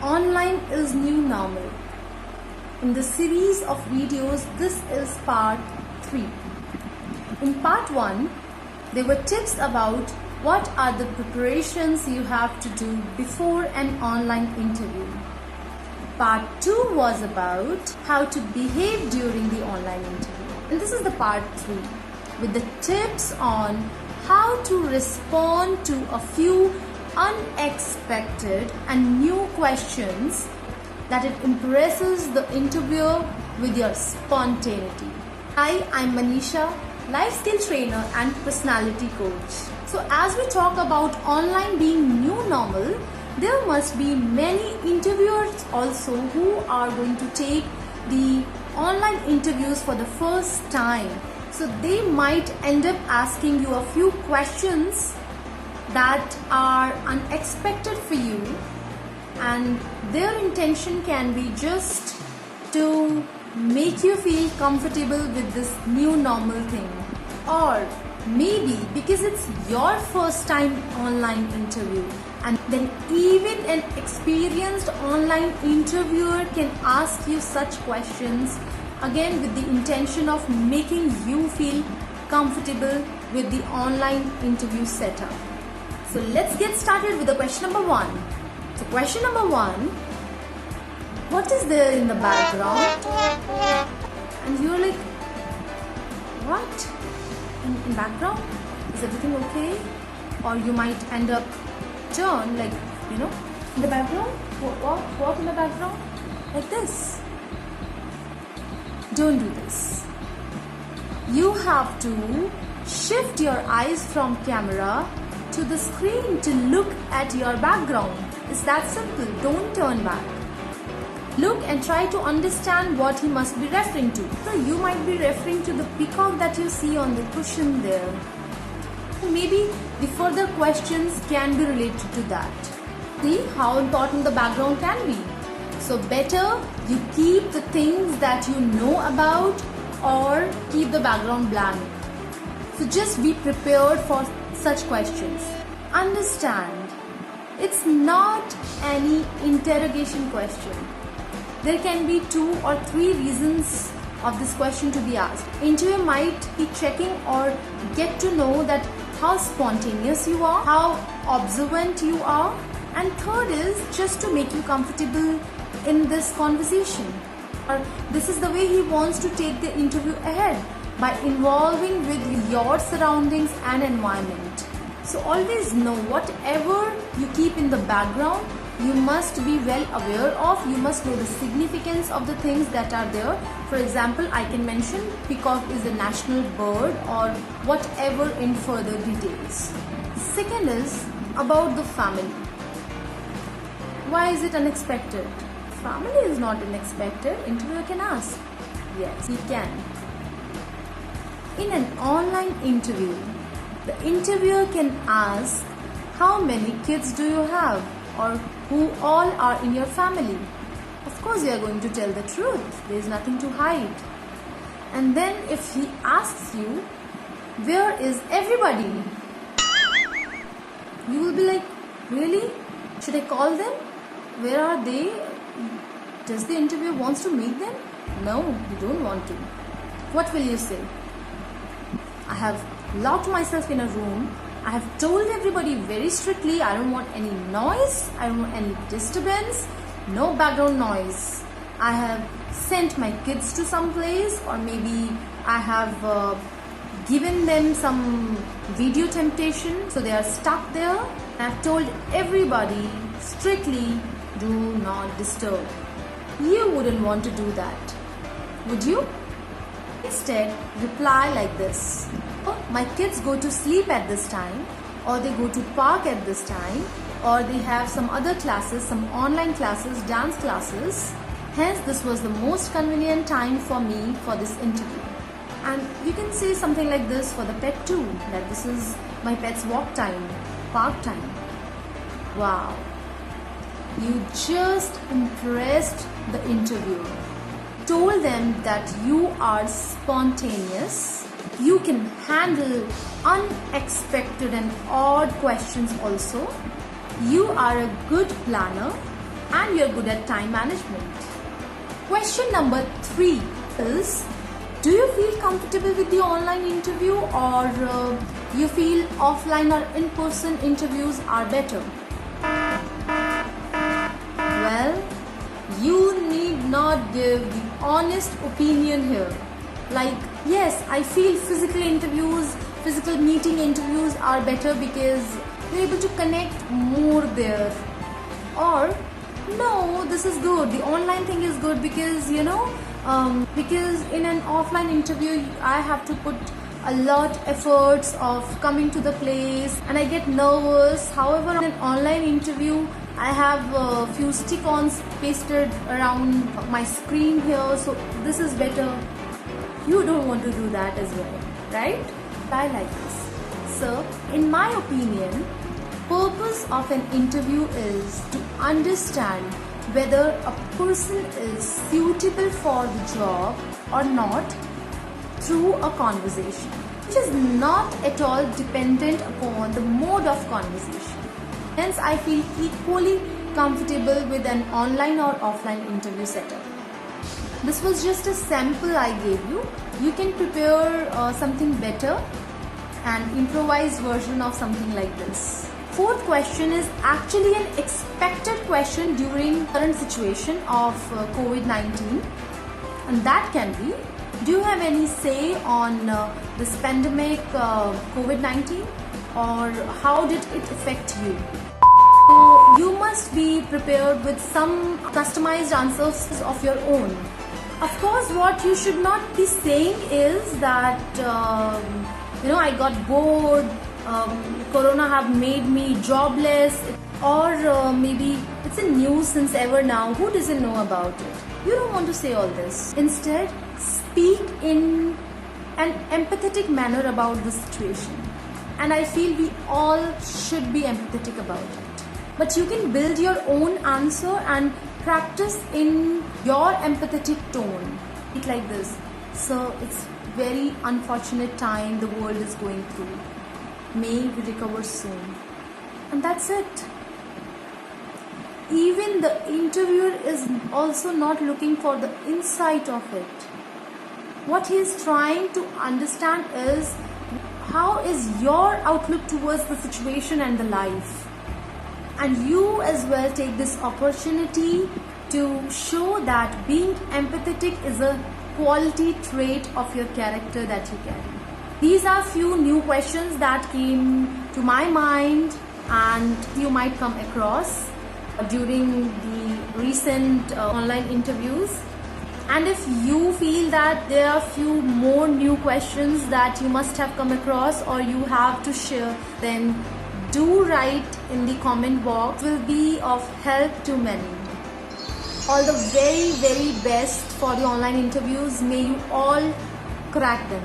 Online is new normal. In the series of videos, this is part 3. In part 1, there were tips about what are the preparations you have to do before an online interview. Part 2 was about how to behave during the online interview. And this is the part 3 with the tips on how to respond to a few unexpected and new questions that it impresses the interviewer with your spontaneity. Hi, I'm Manisha, life skill trainer and personality coach. So as we talk about online being new normal, there must be many interviewers also who are going to take the online interviews for the first time. So they might end up asking you a few questions that are unexpected for you, and their intention can be just to make you feel comfortable with this new normal thing, or maybe because it's your first time online interview, and then even an experienced online interviewer can ask you such questions, again with the intention of making you feel comfortable with the online interview setup. So let's get started with the question number 1. So question number 1, what is there in the background? And you're like, what? In background? Is everything okay? Or you might end up turn like, in the background? What in the background? Like this. Don't do this. You have to shift your eyes from camera to the screen to look at your background. It's that simple. Don't turn back. Look and try to understand what he must be referring to. So you might be referring to the peacock that you see on the cushion there. Maybe the further questions can be related to that. See how important the background can be. So better you keep the things that you know about or keep the background blank. So just be prepared for such questions. Understand, it's not any interrogation question. There can be 2 or 3 reasons of this question to be asked. Interviewer might be checking or get to know that how spontaneous you are, how observant you are, and third is just to make you comfortable in this conversation. Or this is the way he wants to take the interview ahead, by involving with your surroundings and environment. So always know whatever you keep in the background, you must be well aware of. You must know the significance of the things that are there. For example, I can mention peacock is a national bird or whatever in further details. Second is about the family. Why is it unexpected? Family is not unexpected. Interviewer can ask. Yes, he can. In an online interview, the interviewer can ask, how many kids do you have, or who all are in your family? Of course you are going to tell the truth. There is nothing to hide. And then if he asks you, where is everybody? You will be like, really? Should I call them? Where are they? Does the interviewer wants to meet them? No, you don't want to. What will you say? I have locked myself in a room. I have told everybody very strictly, I don't want any noise, I don't want any disturbance, no background noise. I have sent my kids to some place, or maybe I have given them some video temptation, so they are stuck there. I have told everybody strictly, do not disturb. You wouldn't want to do that, would you? Instead, reply like this. My kids go to sleep at this time, or they go to park at this time, or they have some other classes, some online classes, dance classes. Hence, this was the most convenient time for me for this interview. And you can say something like this for the pet too, that this is my pet's walk time, park time. Wow. You just impressed the interviewer. Told them that you are spontaneous, you can handle unexpected and odd questions also, you are a good planner, and you're good at time management. Question number 3 is, do you feel comfortable with the online interview, or you feel offline or in-person interviews are better? Well, you need not give the honest opinion here. Like, yes, I feel physical meeting interviews are better because you're able to connect more there. Or, no, this is good. The online thing is good because, because in an offline interview, I have to put a lot efforts of coming to the place and I get nervous. However, in an online interview, I have a few stick-ons pasted around my screen here, so this is better. You don't want to do that as well, right? I like this. So, in my opinion, purpose of an interview is to understand whether a person is suitable for the job or not through a conversation, which is not at all dependent upon the mode of conversation. Hence, I feel equally comfortable with an online or offline interview setup. This was just a sample I gave you. You can prepare something better, an improvised version of something like this. Fourth question is actually an expected question during current situation of COVID-19, and that can be, do you have any say on this pandemic COVID-19, or how did it affect you? So you must be prepared with some customized answers of your own. Of course, what you should not be saying is that I got bored, Corona have made me jobless, or maybe it's a nuisance ever now, who doesn't know about it? You don't want to say all this. Instead, speak in an empathetic manner about the situation. And I feel we all should be empathetic about it. But you can build your own answer and practice in your empathetic tone. It's like this. So it's very unfortunate time the world is going through. May we recover soon. And that's it. Even the interviewer is also not looking for the insight of it. What he is trying to understand is, how is your outlook towards the situation and the life? And you as well take this opportunity to show that being empathetic is a quality trait of your character that you carry. These are few new questions that came to my mind and you might come across during the recent online interviews. And if you feel that there are few more new questions that you must have come across or you have to share, then do write in the comment box. It will be of help to many. All the very, very best for the online interviews. May you all crack them.